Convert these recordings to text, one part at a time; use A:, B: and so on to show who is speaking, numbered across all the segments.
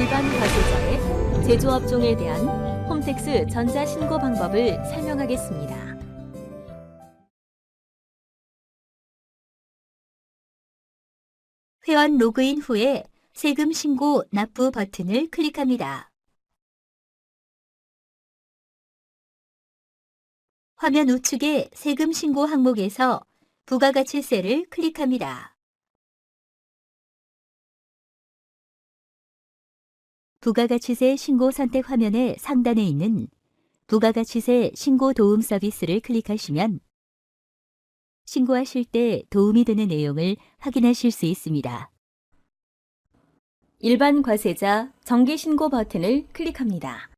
A: 일반 과세자의 제조업종에 대한 홈택스 전자신고 방법을 설명하겠습니다.
B: 회원 로그인 후에 세금 신고 납부 버튼을 클릭합니다. 화면 우측의 세금 신고 항목에서 부가가치세를 클릭합니다. 부가가치세 신고 선택 화면의 상단에 있는 부가가치세 신고 도움 서비스를 클릭하시면 신고하실 때 도움이 되는 내용을 확인하실 수 있습니다.
A: 일반 과세자 정기신고 버튼을 클릭합니다.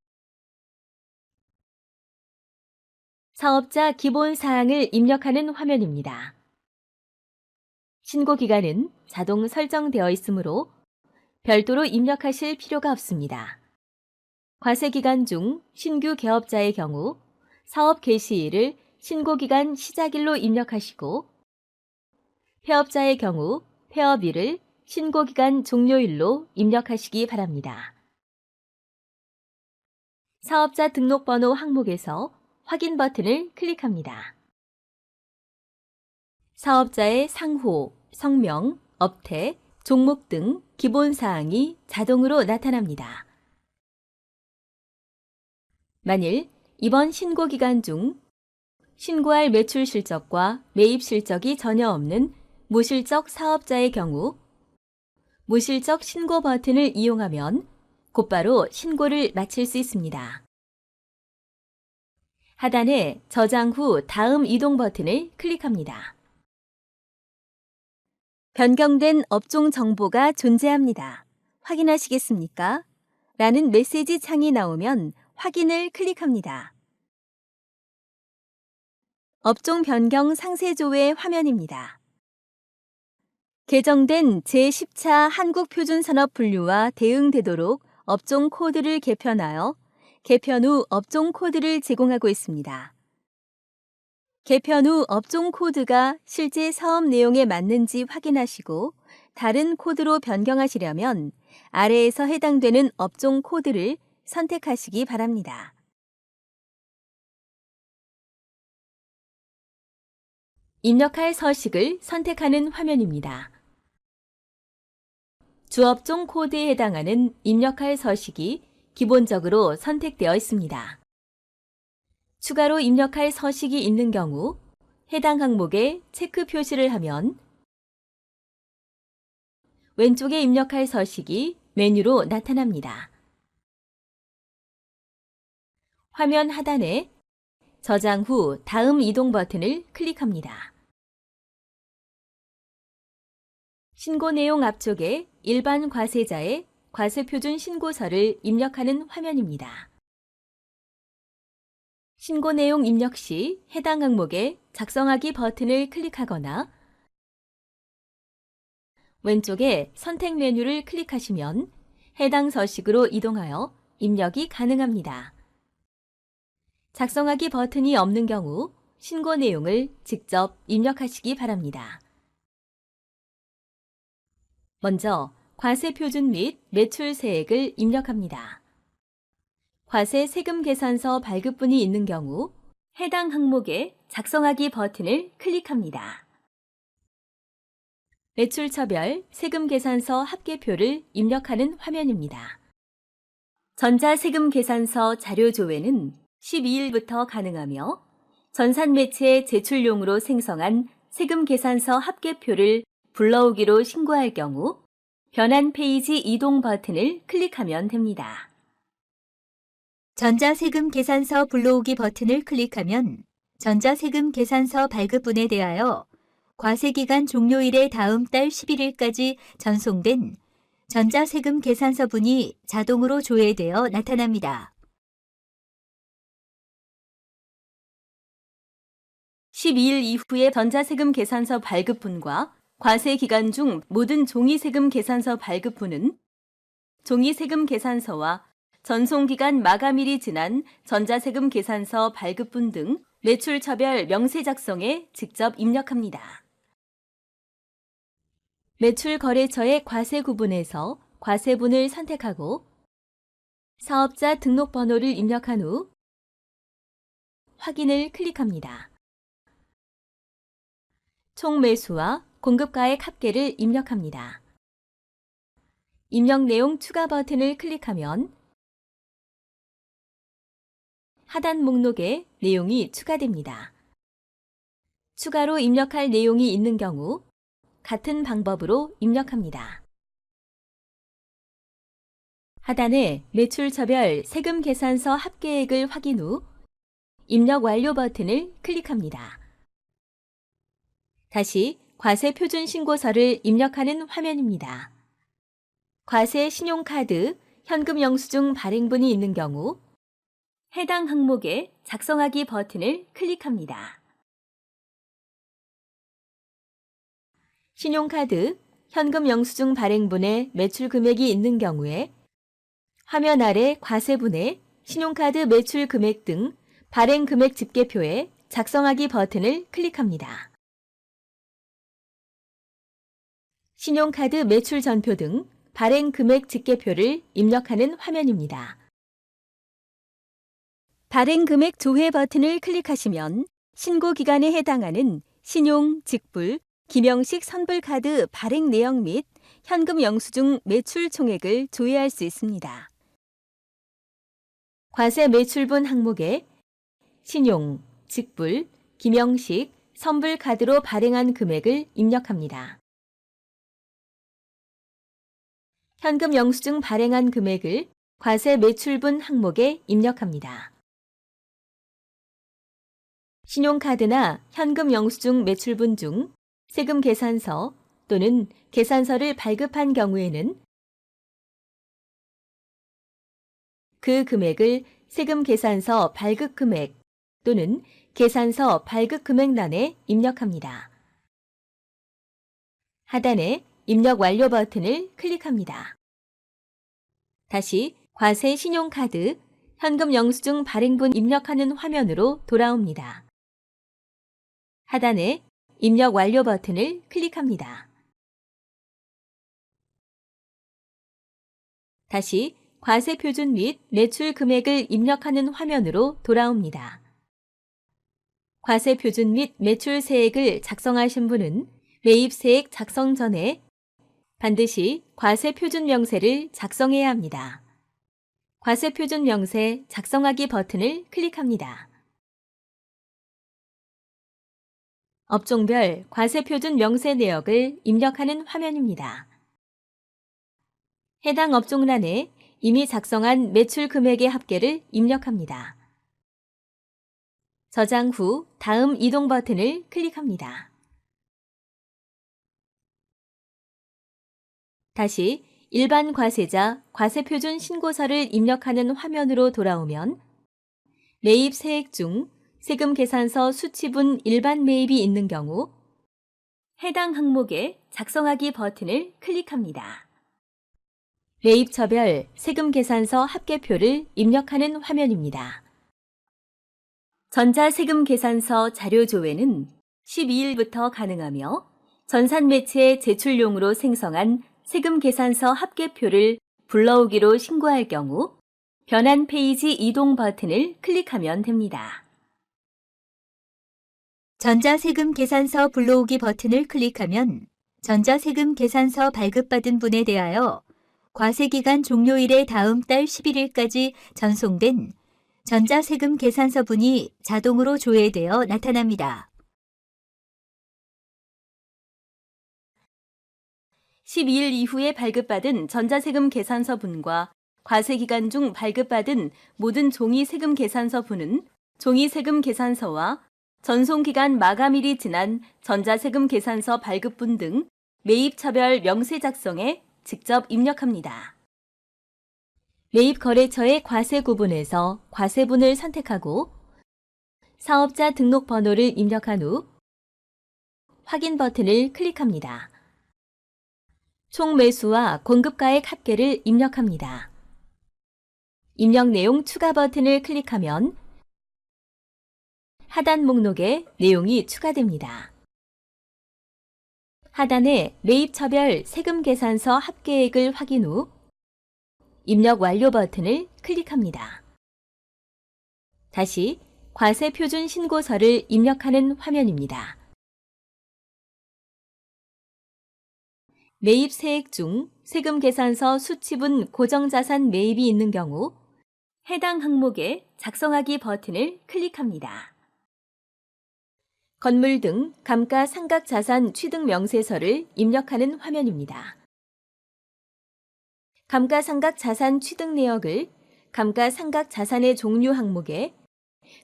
A: 사업자 기본 사항을 입력하는 화면입니다. 신고 기간은 자동 설정되어 있으므로 별도로 입력하실 필요가 없습니다. 과세 기간 중 신규 개업자의 경우 사업 개시일을 신고기간 시작일로 입력하시고 폐업자의 경우 폐업일을 신고기간 종료일로 입력하시기 바랍니다. 사업자 등록번호 항목에서 확인 버튼을 클릭합니다. 사업자의 상호, 성명, 업태, 종목 등 기본 사항이 자동으로 나타납니다. 만일 이번 신고 기간 중 신고할 매출 실적과 매입 실적이 전혀 없는 무실적 사업자의 경우 무실적 신고 버튼을 이용하면 곧바로 신고를 마칠 수 있습니다. 하단에 저장 후 다음 이동 버튼을 클릭합니다. 변경된 업종 정보가 존재합니다. 확인하시겠습니까? 라는 메시지 창이 나오면 확인을 클릭합니다. 업종 변경 상세조회 화면입니다. 개정된 제10차 한국표준산업분류와 대응되도록 업종 코드를 개편하여 개편 후 업종 코드를 제공하고 있습니다. 개편 후 업종 코드가 실제 사업 내용에 맞는지 확인하시고 다른 코드로 변경하시려면 아래에서 해당되는 업종 코드를 선택하시기 바랍니다. 입력할 서식을 선택하는 화면입니다. 주업종 코드에 해당하는 입력할 서식이 기본적으로 선택되어 있습니다. 추가로 입력할 서식이 있는 경우 해당 항목에 체크 표시를 하면 왼쪽에 입력할 서식이 메뉴로 나타납니다. 화면 하단에 저장 후 다음 이동 버튼을 클릭합니다. 신고 내용 앞쪽에 일반 과세자의 과세표준 신고서를 입력하는 화면입니다. 신고 내용 입력 시 해당 항목에 작성하기 버튼을 클릭하거나 왼쪽에 선택 메뉴를 클릭하시면 해당 서식으로 이동하여 입력이 가능합니다. 작성하기 버튼이 없는 경우 신고 내용을 직접 입력하시기 바랍니다. 먼저 과세 표준 및 매출 세액을 입력합니다. 과세 세금 계산서 발급분이 있는 경우 해당 항목에 작성하기 버튼을 클릭합니다. 매출처별 세금 계산서 합계표를 입력하는 화면입니다. 전자세금 계산서 자료 조회는 12일부터 가능하며 전산매체 제출용으로 생성한 세금 계산서 합계표를 불러오기로 신고할 경우 변환 페이지 이동 버튼을 클릭하면 됩니다.
B: 전자세금 계산서 불러오기 버튼을 클릭하면 전자세금 계산서 발급분에 대하여 과세기간 종료일의 다음 달 11일까지 전송된 전자세금 계산서분이 자동으로 조회되어 나타납니다.
A: 12일 이후의 전자세금 계산서 발급분과 과세 기간 중 모든 종이세금 계산서 발급분은 종이세금 계산서와 전송기간 마감일이 지난 전자세금 계산서 발급분 등 매출처별 명세 작성에 직접 입력합니다. 매출거래처의 과세 구분에서 과세분을 선택하고 사업자 등록번호를 입력한 후 확인을 클릭합니다. 총 매수와 공급가액 합계를 입력합니다. 입력 내용 추가 버튼을 클릭하면 하단 목록에 내용이 추가됩니다. 추가로 입력할 내용이 있는 경우 같은 방법으로 입력합니다. 하단에 매출처별 세금 계산서 합계액을 확인 후 입력 완료 버튼을 클릭합니다. 다시 과세 표준 신고서를 입력하는 화면입니다. 과세 신용카드, 현금 영수증 발행분이 있는 경우 해당 항목에 작성하기 버튼을 클릭합니다. 신용카드, 현금 영수증 발행분에 매출 금액이 있는 경우에 화면 아래 과세분에 신용카드 매출 금액 등 발행 금액 집계표에 작성하기 버튼을 클릭합니다. 신용카드 매출 전표 등 발행 금액 집계표를 입력하는 화면입니다. 발행 금액 조회 버튼을 클릭하시면 신고 기간에 해당하는 신용, 직불, 김영식 선불카드 발행 내역 및 현금 영수증 매출 총액을 조회할 수 있습니다. 과세 매출분 항목에 신용, 직불, 김영식, 선불카드로 발행한 금액을 입력합니다. 현금 영수증 발행한 금액을 과세 매출분 항목에 입력합니다. 신용카드나 현금 영수증 매출분 중 세금 계산서 또는 계산서를 발급한 경우에는 그 금액을 세금 계산서 발급 금액 또는 계산서 발급 금액란에 입력합니다. 하단에 입력 완료 버튼을 클릭합니다. 다시 과세 신용카드, 현금 영수증 발행분 입력하는 화면으로 돌아옵니다. 하단에 입력 완료 버튼을 클릭합니다. 다시 과세 표준 및 매출 금액을 입력하는 화면으로 돌아옵니다. 과세 표준 및 매출 세액을 작성하신 분은 매입 세액 작성 전에 반드시 과세 표준 명세를 작성해야 합니다. 과세 표준 명세 작성하기 버튼을 클릭합니다. 업종별 과세 표준 명세 내역을 입력하는 화면입니다. 해당 업종란에 이미 작성한 매출 금액의 합계를 입력합니다. 저장 후 다음 이동 버튼을 클릭합니다. 다시 일반 과세자 과세표준 신고서를 입력하는 화면으로 돌아오면 매입 세액 중 세금 계산서 수치분 일반 매입이 있는 경우 해당 항목에 작성하기 버튼을 클릭합니다. 매입처별 세금 계산서 합계표를 입력하는 화면입니다. 전자세금 계산서 자료 조회는 12일부터 가능하며 전산매체 제출용으로 생성한 세금 계산서 합계표를 불러오기로 신고할 경우 변환 페이지 이동 버튼을 클릭하면 됩니다.
B: 전자세금 계산서 불러오기 버튼을 클릭하면 전자세금 계산서 발급받은 분에 대하여 과세기간 종료일의 다음 달 11일까지 전송된 전자세금 계산서분이 자동으로 조회되어 나타납니다.
A: 12일 이후에 발급받은 전자세금 계산서분과 과세기간 중 발급받은 모든 종이세금 계산서분은 종이세금 계산서와 전송기간 마감일이 지난 전자세금 계산서 발급분 등 매입처별 명세 작성에 직접 입력합니다. 매입거래처의 과세 구분에서 과세분을 선택하고 사업자 등록번호를 입력한 후 확인 버튼을 클릭합니다. 총 매수와 공급가액 합계를 입력합니다. 입력 내용 추가 버튼을 클릭하면 하단 목록에 내용이 추가됩니다. 하단에 매입처별 세금 계산서 합계액을 확인 후 입력 완료 버튼을 클릭합니다. 다시 과세 표준 신고서를 입력하는 화면입니다. 매입 세액 중 세금 계산서 수치분 고정자산 매입이 있는 경우 해당 항목에 작성하기 버튼을 클릭합니다. 건물 등 감가상각자산 취득 명세서를 입력하는 화면입니다. 감가상각자산 취득 내역을 감가상각자산의 종류 항목에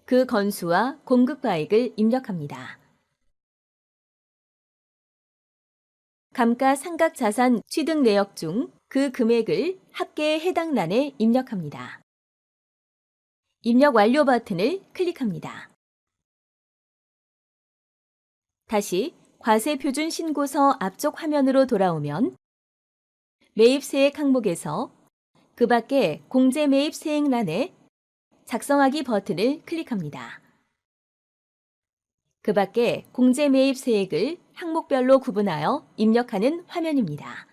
A: 그 건수와 공급가액을 입력합니다. 감가상각자산 취득 내역 중 그 금액을 합계에 해당 란에 입력합니다. 입력 완료 버튼을 클릭합니다. 다시 과세 표준 신고서 앞쪽 화면으로 돌아오면 매입세액 항목에서 그 밖에 공제 매입 세액란에 작성하기 버튼을 클릭합니다. 그 밖에 공제 매입 세액을 항목별로 구분하여 입력하는 화면입니다.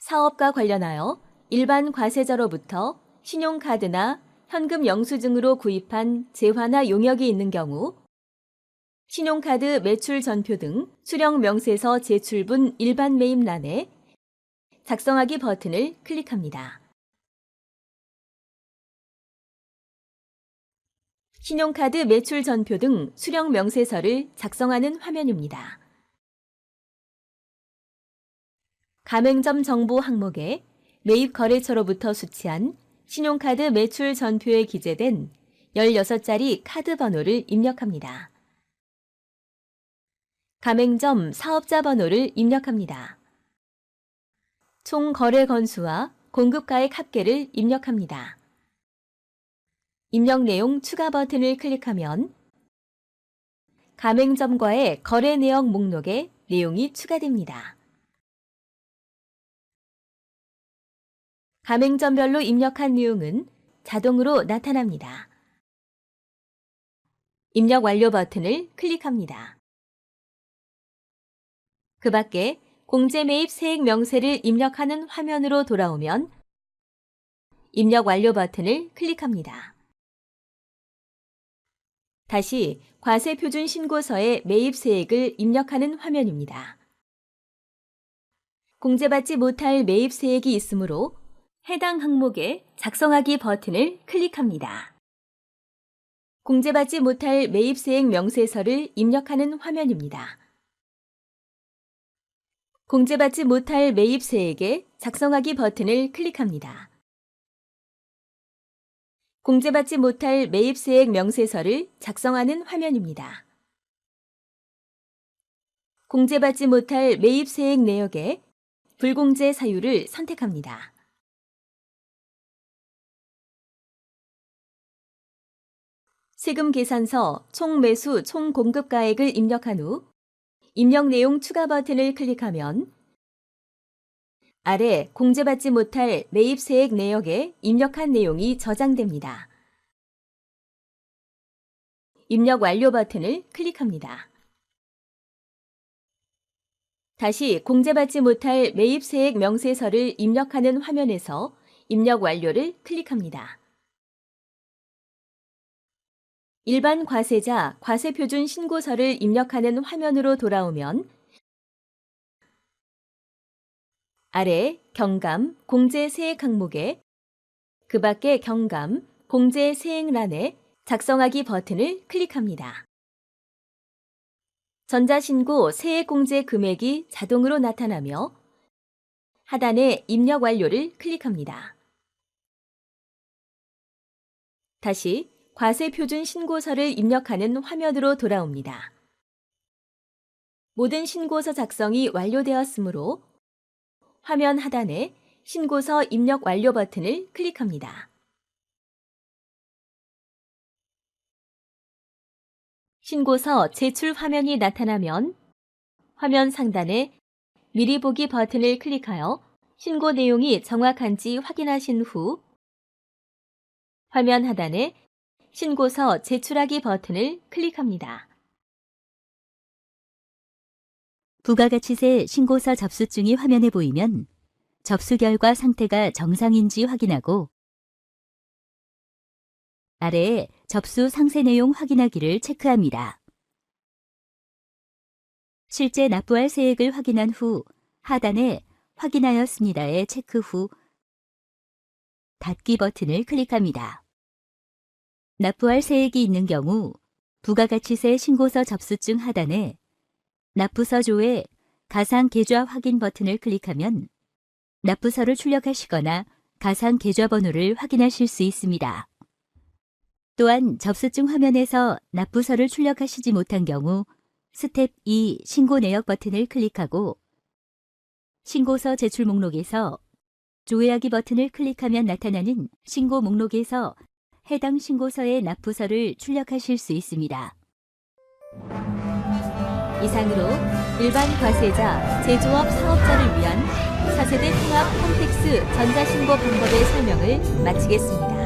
A: 사업과 관련하여 일반 과세자로부터 신용카드나 현금 영수증으로 구입한 재화나 용역이 있는 경우 신용카드 매출 전표 등 수령 명세서 제출분 일반 매입란에 작성하기 버튼을 클릭합니다. 신용카드 매출 전표 등 수령 명세서를 작성하는 화면입니다. 가맹점 정보 항목에 매입 거래처로부터 수취한 신용카드 매출 전표에 기재된 16자리 카드 번호를 입력합니다. 가맹점 사업자 번호를 입력합니다. 총 거래 건수와 공급가액 합계를 입력합니다. 입력 내용 추가 버튼을 클릭하면 가맹점과의 거래 내역 목록에 내용이 추가됩니다. 가맹점별로 입력한 내용은 자동으로 나타납니다. 입력 완료 버튼을 클릭합니다. 그 밖에 공제 매입 세액 명세를 입력하는 화면으로 돌아오면 입력 완료 버튼을 클릭합니다. 다시 과세 표준 신고서에 매입 세액을 입력하는 화면입니다. 공제받지 못할 매입 세액이 있으므로 해당 항목에 작성하기 버튼을 클릭합니다. 공제받지 못할 매입세액 명세서를 입력하는 화면입니다. 공제받지 못할 매입세액에 작성하기 버튼을 클릭합니다. 공제받지 못할 매입세액 명세서를 작성하는 화면입니다. 공제받지 못할 매입세액 내역에 불공제 사유를 선택합니다. 세금 계산서 총 매수 총 공급가액을 입력한 후 입력 내용 추가 버튼을 클릭하면 아래 공제받지 못할 매입세액 내역에 입력한 내용이 저장됩니다. 입력 완료 버튼을 클릭합니다. 다시 공제받지 못할 매입세액 명세서를 입력하는 화면에서 입력 완료를 클릭합니다. 일반 과세자 과세표준 신고서를 입력하는 화면으로 돌아오면 아래 경감 공제 세액 항목에 그 밖에 경감 공제 세액란에 작성하기 버튼을 클릭합니다. 전자신고 세액 공제 금액이 자동으로 나타나며 하단에 입력 완료를 클릭합니다. 다시 과세 표준 신고서를 입력하는 화면으로 돌아옵니다. 모든 신고서 작성이 완료되었으므로 화면 하단에 신고서 입력 완료 버튼을 클릭합니다. 신고서 제출 화면이 나타나면 화면 상단에 미리 보기 버튼을 클릭하여 신고 내용이 정확한지 확인하신 후 화면 하단에 신고서 제출하기 버튼을 클릭합니다.
B: 부가가치세 신고서 접수증이 화면에 보이면 접수 결과 상태가 정상인지 확인하고 아래에 접수 상세 내용 확인하기를 체크합니다. 실제 납부할 세액을 확인한 후 하단에 확인하였습니다에 체크 후 닫기 버튼을 클릭합니다. 납부할 세액이 있는 경우 부가가치세 신고서 접수증 하단에 납부서 조에 가상 계좌 확인 버튼을 클릭하면 납부서를 출력하시거나 가상 계좌 번호를 확인하실 수 있습니다. 또한 접수증 화면에서 납부서를 출력하시지 못한 경우 스텝 2 신고 내역 버튼을 클릭하고 신고서 제출 목록에서 조회하기 버튼을 클릭하면 나타나는 신고 목록에서 해당 신고서의 납부서를 출력하실 수 있습니다.
A: 이상으로 일반 과세자, 제조업 사업자를 위한 차세대 통합 홈택스 전자신고 방법의 설명을 마치겠습니다.